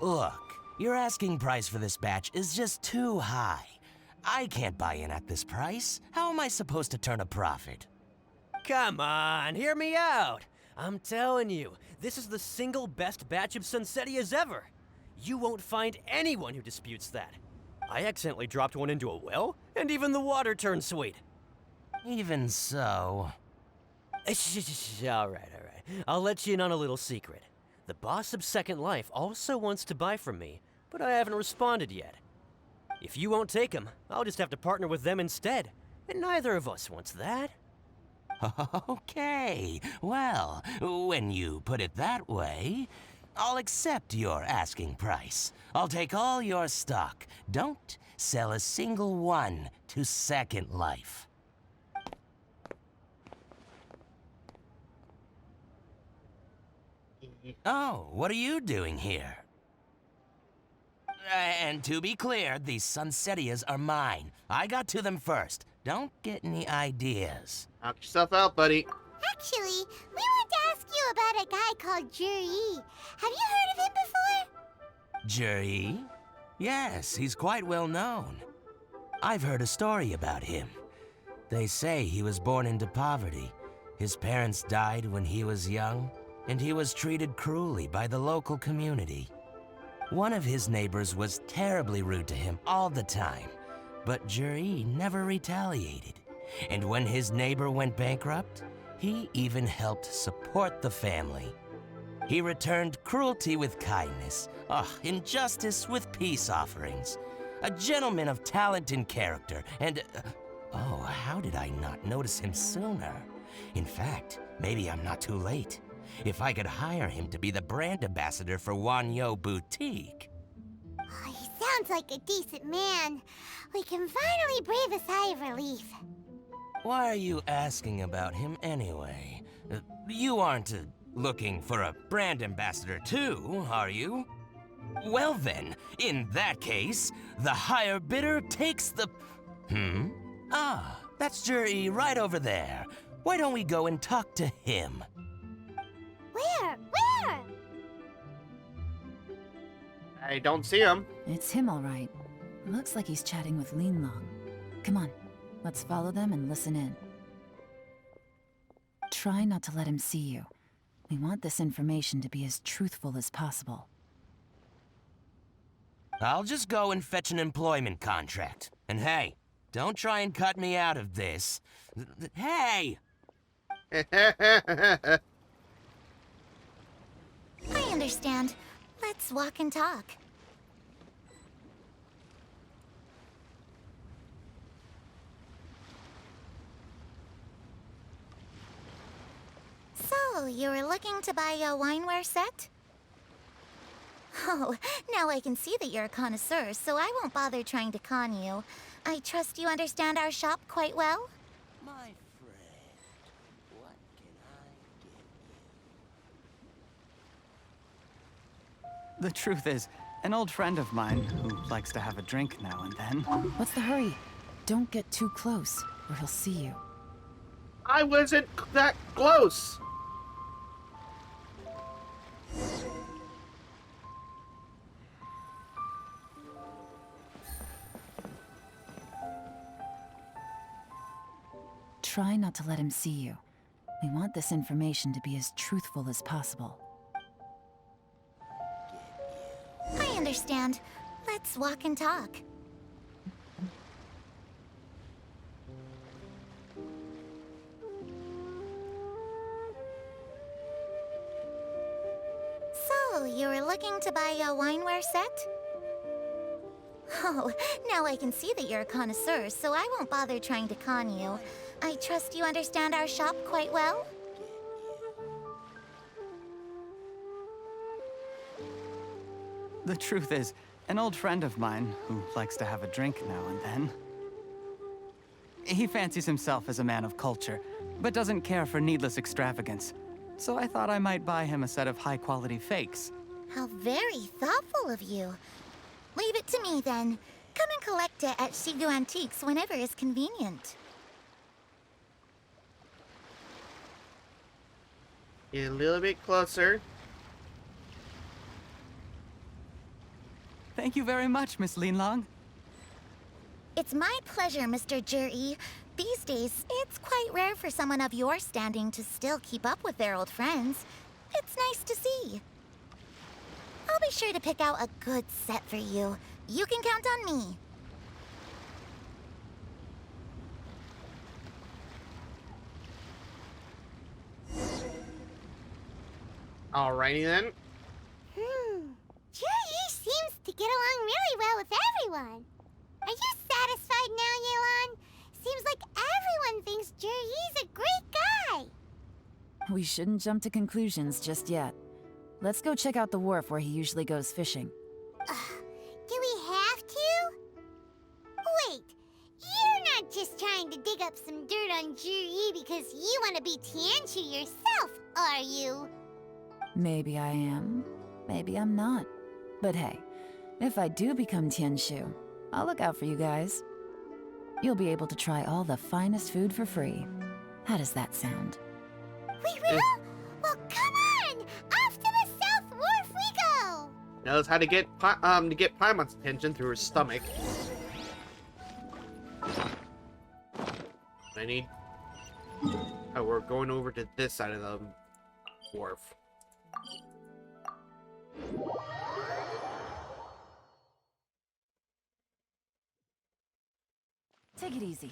Look, your asking price for this batch is just too high. I can't buy in at this price. How am I supposed to turn a profit? Come on, hear me out. I'm telling you, this is the single best batch of Sunsetias ever. You won't find anyone who disputes that. I accidentally dropped one into a well, and even the water turned sweet. Even so... All right. I'll let you in on a little secret. The boss of Second Life also wants to buy from me, but I haven't responded yet. If you won't take him, I'll just have to partner with them instead, and neither of us wants that. Okay, well, when you put it that way, I'll accept your asking price. I'll take all your stock. Don't sell a single one to Second Life. Oh, what are you doing here? And to be clear, these Sunsetias are mine. I got to them first. Don't get any ideas. Knock yourself out, buddy. Actually, we want to ask you about a guy called Juri. Have you heard of him before? Juri? Yes, he's quite well known. I've heard a story about him. They say he was born into poverty. His parents died when he was young, and he was treated cruelly by the local community. One of his neighbors was terribly rude to him all the time, but Juri never retaliated. And when his neighbor went bankrupt, he even helped support the family. He returned cruelty with kindness, injustice with peace offerings. A gentleman of talent and character, and... oh, how did I not notice him sooner? In fact, maybe I'm not too late. If I could hire him to be the brand ambassador for Wanyo Boutique. Oh, he sounds like a decent man. We can finally breathe a sigh of relief. Why are you asking about him anyway? You aren't looking for a brand ambassador too, are you? Well then, in that case, the higher bidder takes the... Ah, that's Juri right over there. Why don't we go and talk to him? Where? I don't see him. It's him, all right. Looks like he's chatting with Linlong. Come on, let's follow them and listen in. Try not to let him see you. We want this information to be as truthful as possible. I'll just go and fetch an employment contract. And hey, don't try and cut me out of this. Hey! I understand. Let's walk and talk. So, you were looking to buy a wineware set? Oh, now I can see that you're a connoisseur, so I won't bother trying to con you. I trust you understand our shop quite well? My friend, what can I get you? The truth is, an old friend of mine who likes to have a drink now and then. What's the hurry? Don't get too close, or he'll see you. I wasn't that close. Try not to let him see you. We want this information to be as truthful as possible. I understand. Let's walk and talk. So, you were looking to buy a wineware set? Oh, now I can see that you're a connoisseur, so I won't bother trying to con you. I trust you understand our shop quite well? The truth is, an old friend of mine who likes to have a drink now and then. He fancies himself as a man of culture, but doesn't care for needless extravagance. So I thought I might buy him a set of high-quality fakes. How very thoughtful of you. Leave it to me, then. Come and collect it at Shigu Antiques whenever is convenient. Get a little bit closer. Thank you very much, Miss Linlong. It's my pleasure, Mr. Juri. These days, it's quite rare for someone of your standing to still keep up with their old friends. It's nice to see. I'll be sure to pick out a good set for you. You can count on me. Alrighty then. Juri seems to get along really well with everyone. Are you satisfied now, Yelan? Seems like everyone thinks Juri's a great guy. We shouldn't jump to conclusions just yet. Let's go check out the wharf where he usually goes fishing. Do we have to? Wait, you're not just trying to dig up some dirt on Juri because you want to be Tianshu yourself, are you? Maybe I am, maybe I'm not. But hey, if I do become Tianshu, I'll look out for you guys. You'll be able to try all the finest food for free. How does that sound? We will? Well, come on! Off to the South Wharf we go! Knows how to get Paimon's attention through her stomach. I need. Oh, we're going over to this side of the wharf. Take it easy.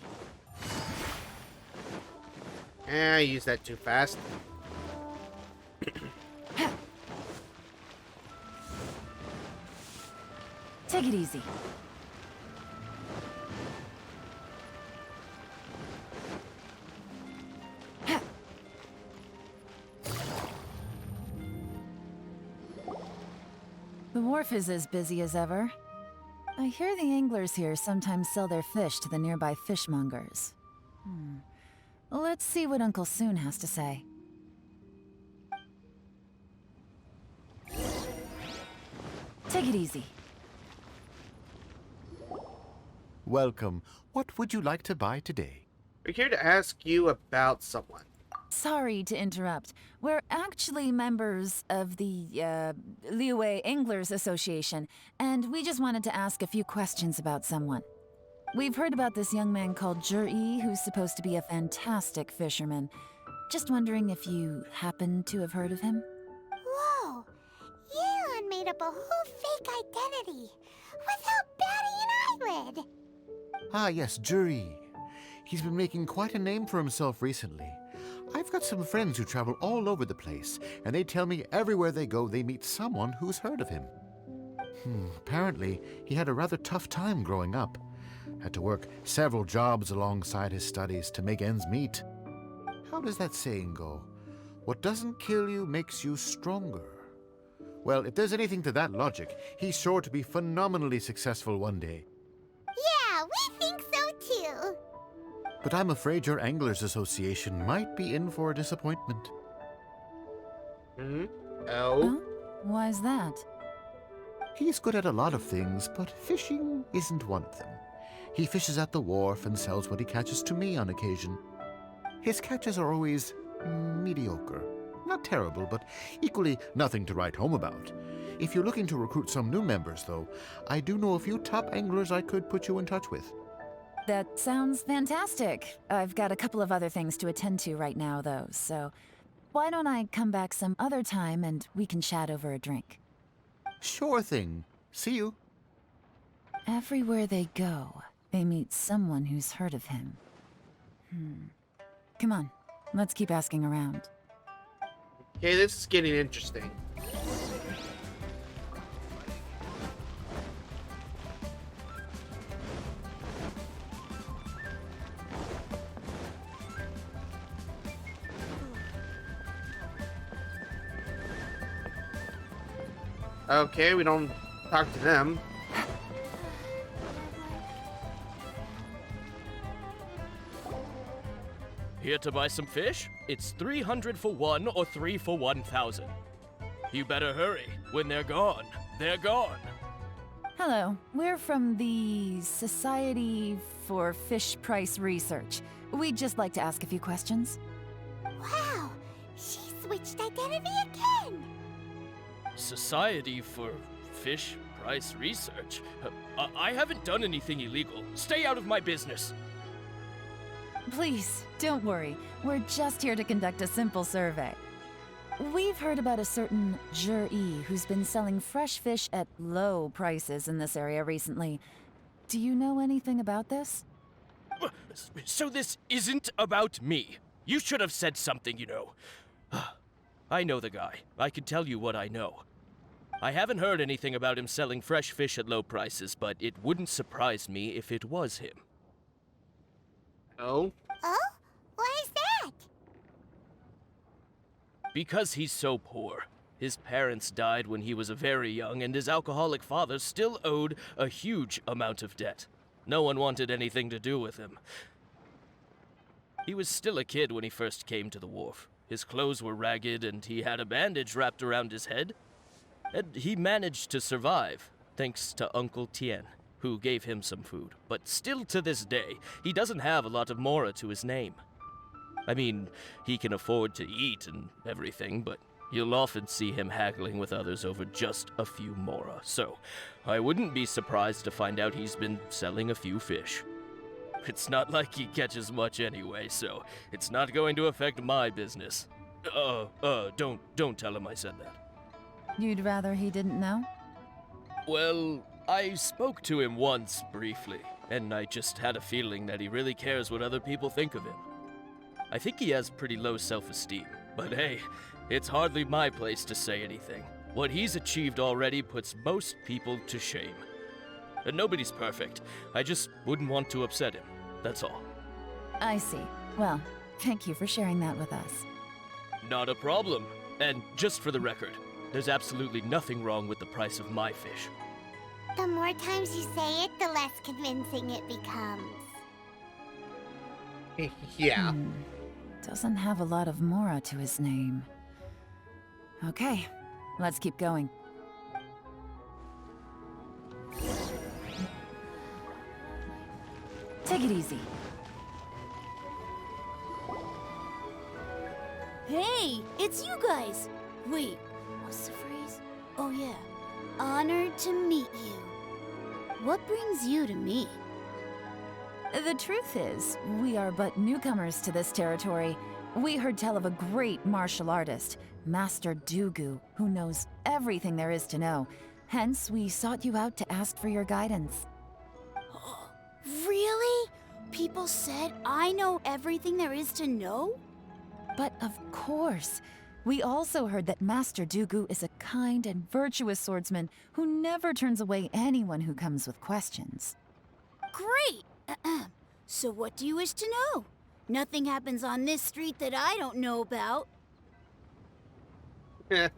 I used that too fast. Take it easy. The wharf is as busy as ever. I hear the anglers here sometimes sell their fish to the nearby fishmongers. Let's see what Uncle Soon has to say. Take it easy. Welcome. What would you like to buy today? We're here to ask you about someone. Sorry to interrupt. We're actually members of the, Liyue Anglers Association, and we just wanted to ask a few questions about someone. We've heard about this young man called Juri, who's supposed to be a fantastic fisherman. Just wondering if you happen to have heard of him? Whoa! Yelan made up a whole fake identity without batting an eyelid! Ah, yes, Juri. He's been making quite a name for himself recently. I've got some friends who travel all over the place, and they tell me everywhere they go they meet someone who's heard of him. Apparently, he had a rather tough time growing up. Had to work several jobs alongside his studies to make ends meet. How does that saying go? What doesn't kill you makes you stronger. Well, if there's anything to that logic, he's sure to be phenomenally successful one day. Yeah, we think so too! But I'm afraid your Anglers Association might be in for a disappointment. Oh? Huh? Why's that? He's good at a lot of things, but fishing isn't one of them. He fishes at the wharf and sells what he catches to me on occasion. His catches are always mediocre. Not terrible, but equally nothing to write home about. If you're looking to recruit some new members, though, I do know a few top anglers I could put you in touch with. That sounds fantastic. I've got a couple of other things to attend to right now, though, so why don't I come back some other time and we can chat over a drink? Sure thing. See you. Everywhere they go, they meet someone who's heard of him. Come on, let's keep asking around. Okay, this is getting interesting. Okay, we don't talk to them. Here to buy some fish? It's 300 for one or 3 for 1,000. You better hurry. When they're gone, they're gone. Hello, we're from the Society for Fish Price Research. We'd just like to ask a few questions. Wow! She switched identity again! Society for Fish price research? I haven't done anything illegal. Stay out of my business. Please, don't worry. We're just here to conduct a simple survey. We've heard about a certain Zhi who's been selling fresh fish at low prices in this area recently. Do you know anything about this? So this isn't about me. You should have said something, you know. I know the guy. I can tell you what I know. I haven't heard anything about him selling fresh fish at low prices, but it wouldn't surprise me if it was him. Oh? Oh? Why is that? Because he's so poor. His parents died when he was very young, and his alcoholic father still owed a huge amount of debt. No one wanted anything to do with him. He was still a kid when he first came to the wharf. His clothes were ragged, and he had a bandage wrapped around his head. And he managed to survive, thanks to Uncle Tien, who gave him some food. But still to this day, he doesn't have a lot of mora to his name. I mean, he can afford to eat and everything, but you'll often see him haggling with others over just a few mora. So, I wouldn't be surprised to find out he's been selling a few fish. It's not like he catches much anyway, so it's not going to affect my business. Don't tell him I said that. You'd rather he didn't know? Well, I spoke to him once briefly, and I just had a feeling that he really cares what other people think of him. I think he has pretty low self-esteem, but hey, it's hardly my place to say anything. What he's achieved already puts most people to shame. And nobody's perfect. I just wouldn't want to upset him. That's all. I see. Well, thank you for sharing that with us. Not a problem. And just for the record, there's absolutely nothing wrong with the price of my fish. The more times you say it, the less convincing it becomes. Yeah. Doesn't have a lot of mora to his name. Okay, let's keep going. Take it easy. Hey, it's you guys! Wait, what's the phrase? Oh yeah. Honored to meet you. What brings you to me? The truth is, we are but newcomers to this territory. We heard tell of a great martial artist, Master Dugu, who knows everything there is to know. Hence, we sought you out to ask for your guidance. Really? People said I know everything there is to know? But of course, we also heard that Master Dugu is a kind and virtuous swordsman who never turns away anyone who comes with questions. Great! So what do you wish to know? Nothing happens on this street that I don't know about. Now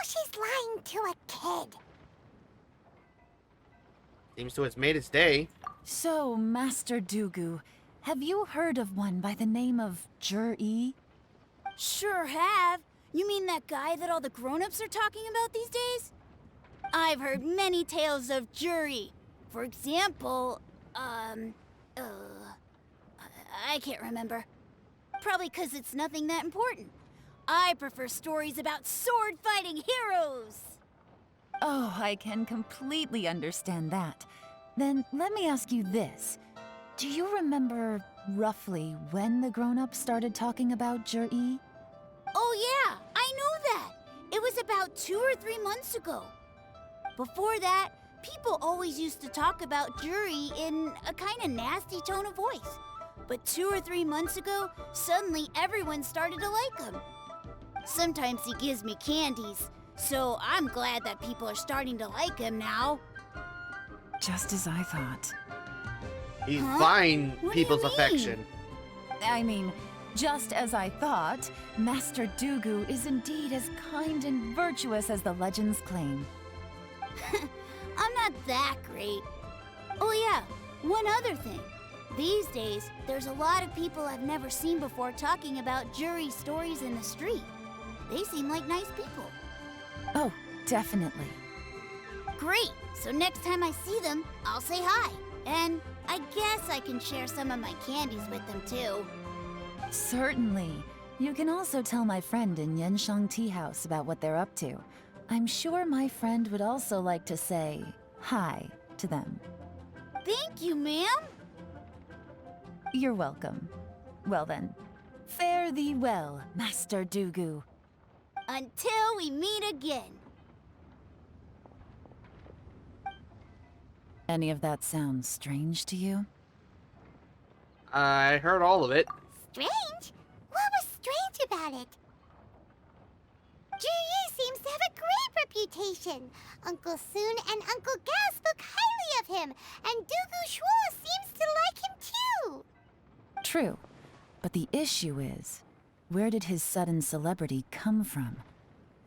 she's lying to a kid. Seems to have made its day. So, Master Dugu, have you heard of one by the name of Zhi? Sure have. You mean that guy that all the grown-ups are talking about these days? I've heard many tales of Zhi. For example, I can't remember. Probably 'cause it's nothing that important. I prefer stories about sword-fighting heroes. Oh, I can completely understand that. Then let me ask you this. Do you remember roughly when the grown-ups started talking about Zhi? Oh yeah, I know that. It was about 2 or 3 months ago. Before that, people always used to talk about Zhi in a kind of nasty tone of voice. But 2 or 3 months ago, suddenly everyone started to like him. Sometimes he gives me candies, so I'm glad that people are starting to like him now. Just as I thought. He's Huh? buying What do you people's mean? affection. I mean, just as I thought, Master Dugu is indeed as kind and virtuous as the legends claim. I'm not that great. Oh yeah, one other thing. These days, there's a lot of people I've never seen before talking about Zhi stories in the street. They seem like nice people. Oh, definitely. Great! So next time I see them, I'll say hi. And I guess I can share some of my candies with them too. Certainly. You can also tell my friend in Yenshang Tea House about what they're up to. I'm sure my friend would also like to say hi to them. Thank you, ma'am. You're welcome. Well then, fare thee well, Master Dugu. Until we meet again. Any of that sound strange to you? I heard all of it. Strange? What was strange about it? Juri seems to have a great reputation. Uncle Soon and Uncle Gao spoke highly of him, and Dugu Shuo seems to like him too. True, but the issue is, where did his sudden celebrity come from?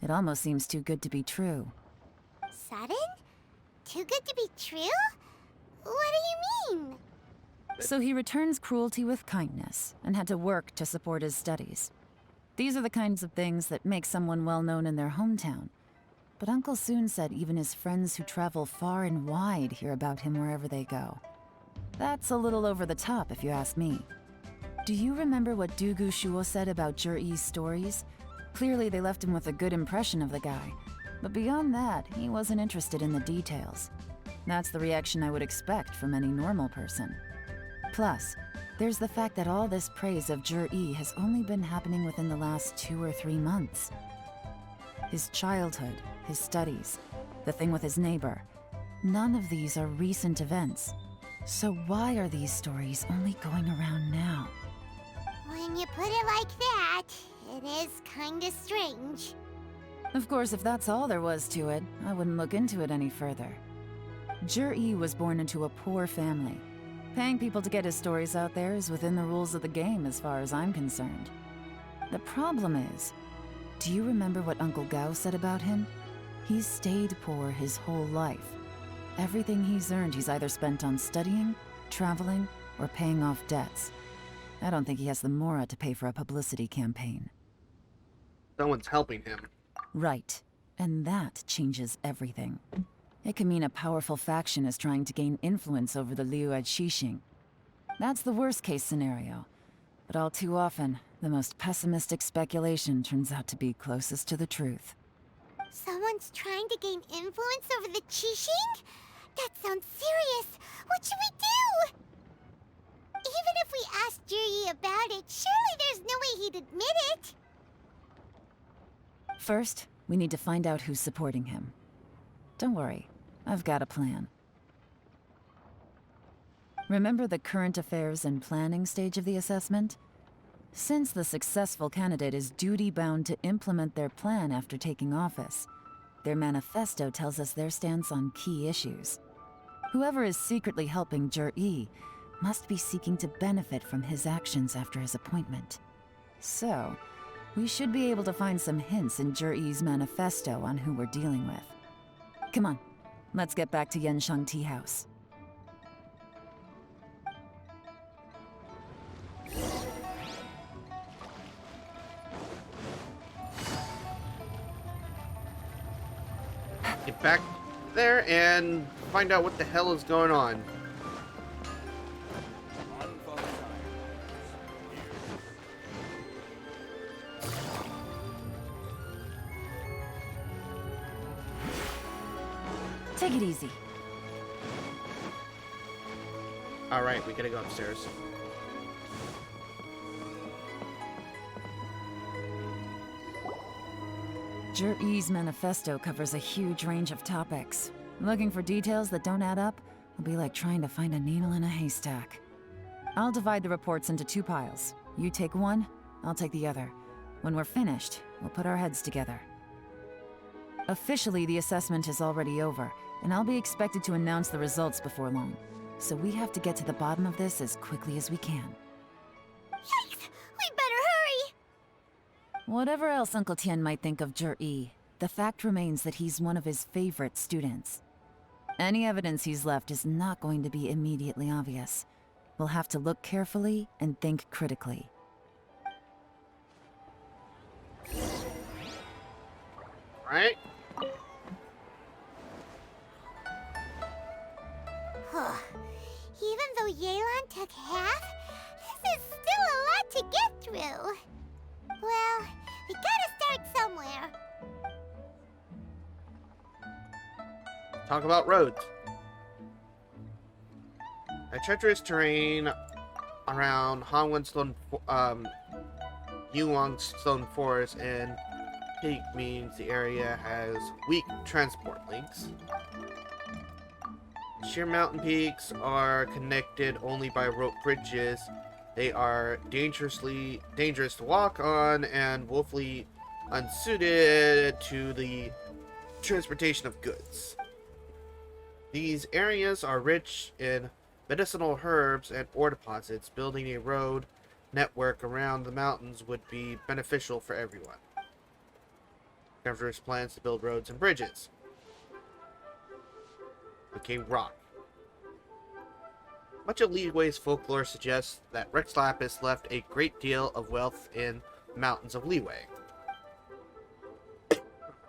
It almost seems too good to be true. Sudden? Too good to be true? What do you mean? So he returns cruelty with kindness, and had to work to support his studies. These are the kinds of things that make someone well known in their hometown. But Uncle Soon said even his friends who travel far and wide hear about him wherever they go. That's a little over the top, if you ask me. Do you remember what Dugu Shuo said about Juri's stories? Clearly they left him with a good impression of the guy. But beyond that, he wasn't interested in the details. That's the reaction I would expect from any normal person. Plus, there's the fact that all this praise of Juri has only been happening within the last 2 or 3 months. His childhood, his studies, the thing with his neighbor, none of these are recent events. So why are these stories only going around now? When you put it like that, it is kinda strange. Of course, if that's all there was to it, I wouldn't look into it any further. Juri was born into a poor family. Paying people to get his stories out there is within the rules of the game as far as I'm concerned. The problem is, do you remember what Uncle Gao said about him? He's stayed poor his whole life. Everything he's earned he's either spent on studying, traveling, or paying off debts. I don't think he has the mora to pay for a publicity campaign. Someone's helping him. Right, and that changes everything. It can mean a powerful faction is trying to gain influence over the Liu Xixing. That's the worst-case scenario. But all too often, the most pessimistic speculation turns out to be closest to the truth. Someone's trying to gain influence over the Qixing? That sounds serious. What should we do? Even if we asked Juri about it, surely there's no way he'd admit it. First, we need to find out who's supporting him. Don't worry, I've got a plan. Remember the current affairs and planning stage of the assessment? Since the successful candidate is duty-bound to implement their plan after taking office, their manifesto tells us their stance on key issues. Whoever is secretly helping Juri must be seeking to benefit from his actions after his appointment. So, we should be able to find some hints in Juri's manifesto on who we're dealing with. Come on, let's get back to Yenshang Tea House. Get back there and find out what the hell is going on. Take it easy. Alright, we gotta go upstairs. Juri's manifesto covers a huge range of topics. Looking for details that don't add up will be like trying to find a needle in a haystack. I'll divide the reports into 2 piles. You take one, I'll take the other. When we're finished, we'll put our heads together. Officially, the assessment is already over, and I'll be expected to announce the results before long. So we have to get to the bottom of this as quickly as we can. Yikes! We better hurry! Whatever else Uncle Tian might think of Juri, the fact remains that he's one of his favorite students. Any evidence he's left is not going to be immediately obvious. We'll have to look carefully and think critically. Right? Even though Yelan took half, this is still a lot to get through. Well, we gotta start somewhere. talk about roads. A treacherous terrain around Yuang Stone Forest and Peak means the area has weak transport links. Sheer mountain peaks are connected only by rope bridges. They are dangerous to walk on and woefully unsuited to the transportation of goods. These areas are rich in medicinal herbs and ore deposits. Building a road network around the mountains would be beneficial for everyone. Governor's plans to build roads and bridges. Okay, rock. Much of Liyue's folklore suggests that Rex Lapis left a great deal of wealth in the mountains of Liyue.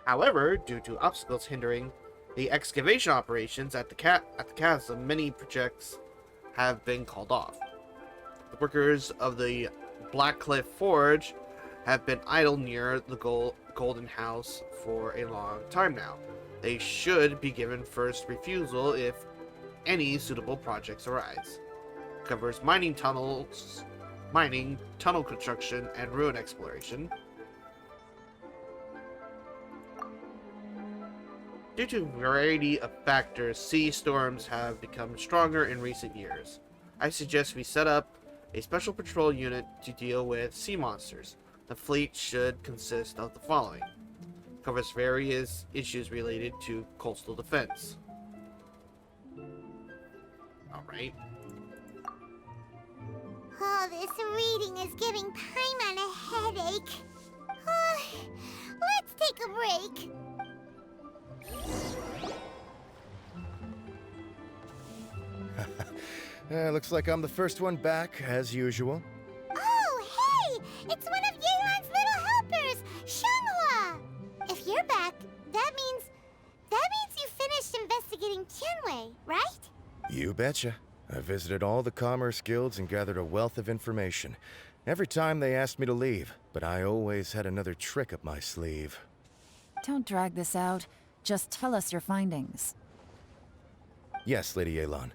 However, due to obstacles hindering the excavation operations at the chasm, many projects have been called off. The workers of the Black Cliff Forge have been idle near the Golden House for a long time now. They should be given first refusal if any suitable projects arise. It covers mining, tunnel construction, and ruin exploration. Due to a variety of factors, sea storms have become stronger in recent years. I suggest we set up a special patrol unit to deal with sea monsters. The fleet should consist of the following. Covers various issues related to coastal defense. Alright. Oh, this reading is giving Paimon a headache. Let's take a break. Looks like I'm the first one back, as usual. Oh, hey! It's one of Yeon's little helpers, Shanghua! If you're back, that means you finished investigating Tianwei, right? You betcha. I visited all the commerce guilds and gathered a wealth of information. Every time they asked me to leave, but I always had another trick up my sleeve. Don't drag this out. Just tell us your findings. Yes, Lady Yelan.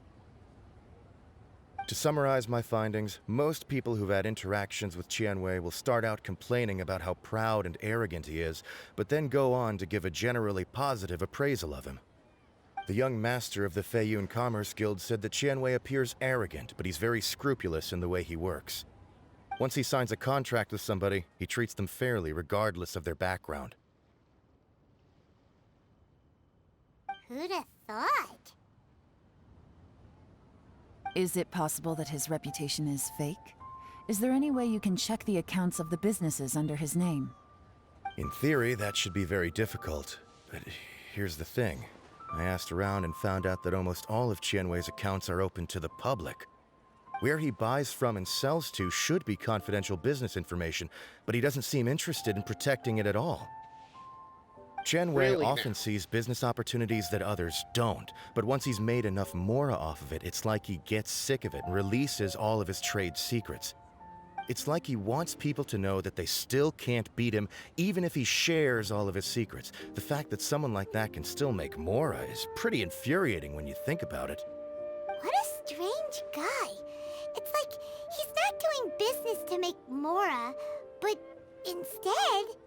To summarize my findings, most people who've had interactions with Tianwei will start out complaining about how proud and arrogant he is, but then go on to give a generally positive appraisal of him. The young master of the Feiyun Commerce Guild said that Tianwei appears arrogant, but he's very scrupulous in the way he works. Once he signs a contract with somebody, he treats them fairly regardless of their background. Who'd have thought? Is it possible that his reputation is fake? Is there any way you can check the accounts of the businesses under his name? In theory, that should be very difficult. But here's the thing. I asked around and found out that almost all of Tianwei's accounts are open to the public. Where he buys from and sells to should be confidential business information, but he doesn't seem interested in protecting it at all. Tianwei often sees business opportunities that others don't, but once he's made enough mora off of it, it's like he gets sick of it and releases all of his trade secrets. It's like he wants people to know that they still can't beat him, even if he shares all of his secrets. The fact that someone like that can still make mora is pretty infuriating when you think about it. What a strange guy. It's like he's not doing business to make mora, but instead...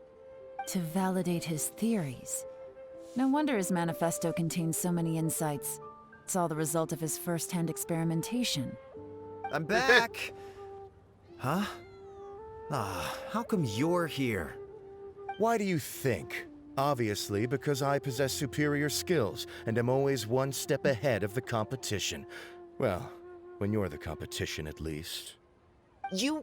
to validate his theories. No wonder his manifesto contains so many insights. It's all the result of his first-hand experimentation. I'm back! Huh? How come you're here? Why do you think? Obviously, because I possess superior skills and am always one step ahead of the competition. Well, when you're the competition, at least. You...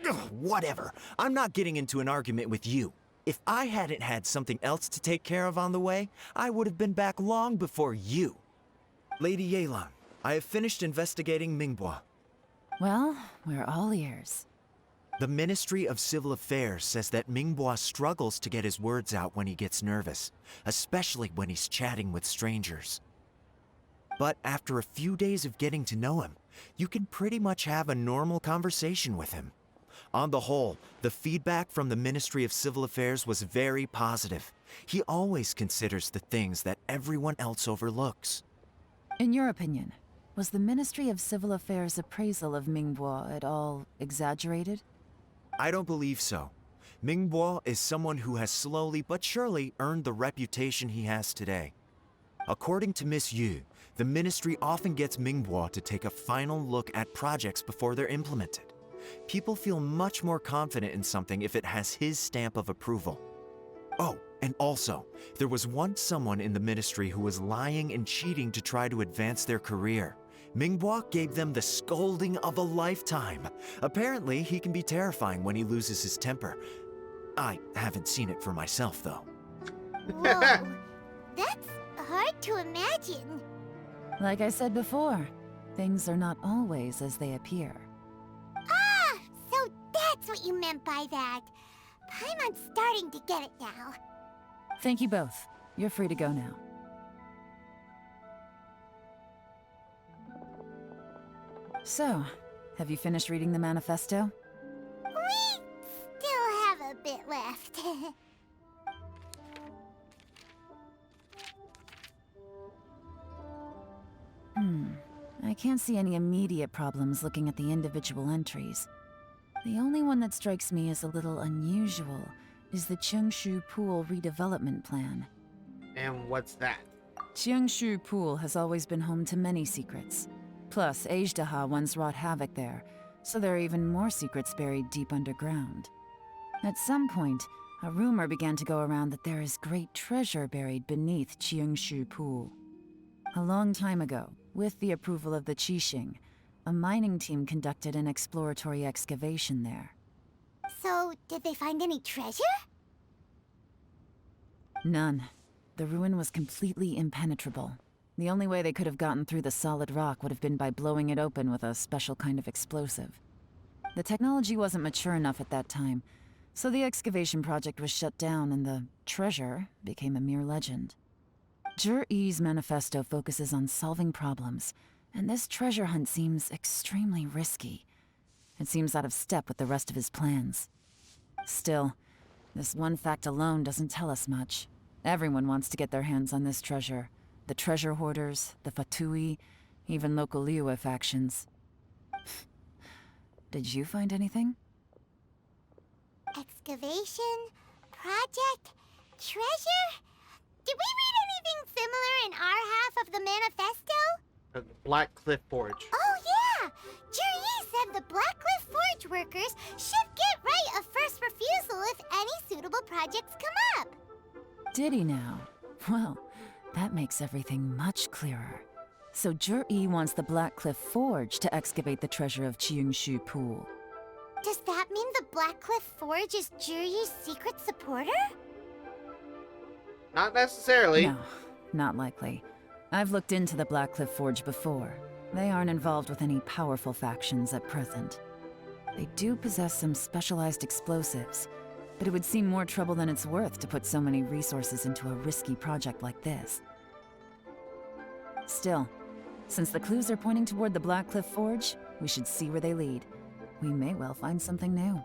Ugh, whatever. I'm not getting into an argument with you. If I hadn't had something else to take care of on the way, I would have been back long before you. Lady Yelan, I have finished investigating Mingbois. Well, we're all ears. The Ministry of Civil Affairs says that Mingbois struggles to get his words out when he gets nervous, especially when he's chatting with strangers. But after a few days of getting to know him, you can pretty much have a normal conversation with him. On the whole, the feedback from the Ministry of Civil Affairs was very positive. He always considers the things that everyone else overlooks. In your opinion, was the Ministry of Civil Affairs' appraisal of Mingbo at all exaggerated? I don't believe so. Mingbo is someone who has slowly but surely earned the reputation he has today. According to Miss Yu, the ministry often gets Mingbo to take a final look at projects before they're implemented. People feel much more confident in something if it has his stamp of approval. Oh, and also, there was once someone in the ministry who was lying and cheating to try to advance their career. Mingbo gave them the scolding of a lifetime. Apparently, he can be terrifying when he loses his temper. I haven't seen it for myself, though. Whoa, that's hard to imagine. Like I said before, things are not always as they appear. Ah, so that's what you meant by that. I'm starting to get it now. Thank you both. You're free to go now. So, have you finished reading the manifesto? We still have a bit left. I can't see any immediate problems looking at the individual entries. The only one that strikes me as a little unusual is the Cheongshu Pool redevelopment plan. And what's that? Cheongshu Pool has always been home to many secrets. Plus, Ajdaha once wrought havoc there, so there are even more secrets buried deep underground. At some point, a rumor began to go around that there is great treasure buried beneath Cheongshu Pool. A long time ago, with the approval of the Qixing, a mining team conducted an exploratory excavation there. So, did they find any treasure? None. The ruin was completely impenetrable. The only way they could have gotten through the solid rock would have been by blowing it open with a special kind of explosive. The technology wasn't mature enough at that time, so the excavation project was shut down and the treasure became a mere legend. Zhi-Yi's manifesto focuses on solving problems, and this treasure hunt seems extremely risky. It seems out of step with the rest of his plans. Still, this one fact alone doesn't tell us much. Everyone wants to get their hands on this treasure. The treasure hoarders, the Fatui, even local Liyue factions. Did you find anything? Excavation? Project? Treasure? Did we read anything similar in our half of the manifesto? The Black Cliff Forge. Oh yeah! Zhi-Yi said the Black Cliff Forge workers should get right of first refusal if any suitable projects come up. Did he now? Well, that makes everything much clearer. So Zhi-Yi wants the Black Cliff Forge to excavate the treasure of Cheongshu Pool. Does that mean the Black Cliff Forge is Zhi-Yi's secret supporter? Not necessarily. No, not likely. I've looked into the Black Cliff Forge before. They aren't involved with any powerful factions at present. They do possess some specialized explosives, but it would seem more trouble than it's worth to put so many resources into a risky project like this. Still, since the clues are pointing toward the Black Cliff Forge, we should see where they lead. We may well find something new.